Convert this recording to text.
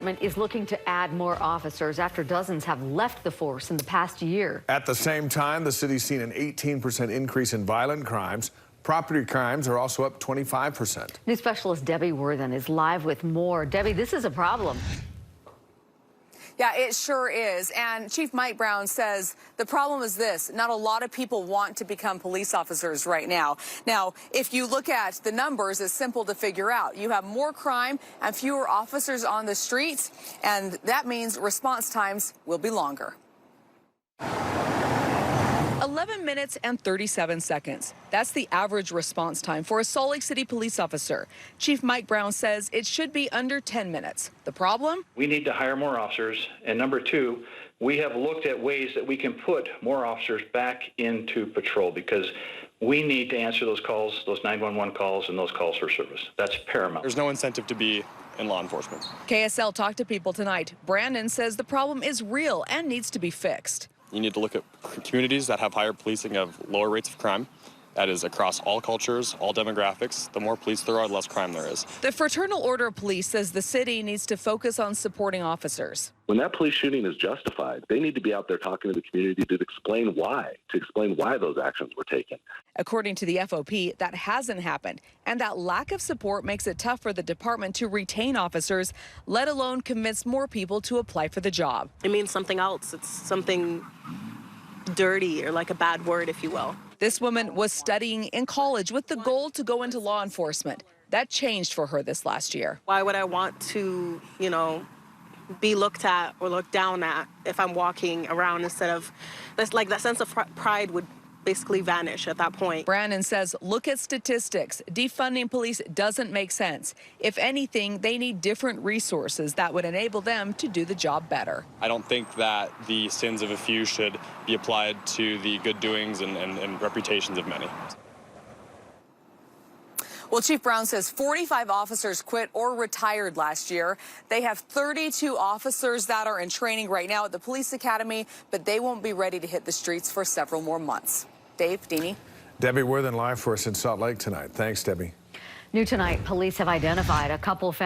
Is looking to add more officers after dozens have left the force in the past year. At the same time, the city's seen an 18% increase in violent crimes. Property crimes are also up 25%. News specialist Debbie Worthen is live with more. Debbie, this is a problem. Yeah, it sure is. And Chief Mike Brown says the problem is this: not a lot of people want to become police officers right now. Now, if you look at the numbers, it's simple to figure out. You have more crime and fewer officers on the streets, and that means response times will be longer. 11 minutes and 37 seconds. That's the average response time for a Salt Lake City police officer. Chief Mike Brown says it should be under 10 minutes. The problem? We need to hire more officers. And number two, we have looked at ways that we can put more officers back into patrol because we need to answer those calls, those 911 calls, and those calls for service. That's paramount. There's no incentive to be in law enforcement. KSL talked to people tonight. Brandon says the problem is real and needs to be fixed. You need to look at communities that have higher policing of lower rates of crime. That is across all cultures, all demographics. The more police there are, the less crime there is. The Fraternal Order of Police says the city needs to focus on supporting officers. When that police shooting is justified, they need to be out there talking to the community to explain why those actions were taken. According to the FOP, that hasn't happened, and that lack of support makes it tough for the department to retain officers, let alone convince more people to apply for the job. It means something else. It's something dirty, or like a bad word, if you will. This woman was studying in college with the goal to go into law enforcement. That changed for her this last year. Why would I want to, be looked at or looked down at if I'm walking around instead of, that's like that sense of pride would basically vanish at that point. Brandon says, look at statistics. Defunding police doesn't make sense. If anything, they need different resources that would enable them to do the job better. I don't think that the sins of a few should be applied to the good doings and reputations of many. Well, Chief Brown says 45 officers quit or retired last year. They have 32 officers that are in training right now at the police academy, but they won't be ready to hit the streets for several more months. Dave, Deanie. Debbie Worthen live for us in Salt Lake tonight. Thanks, Debbie. New tonight, police have identified a couple found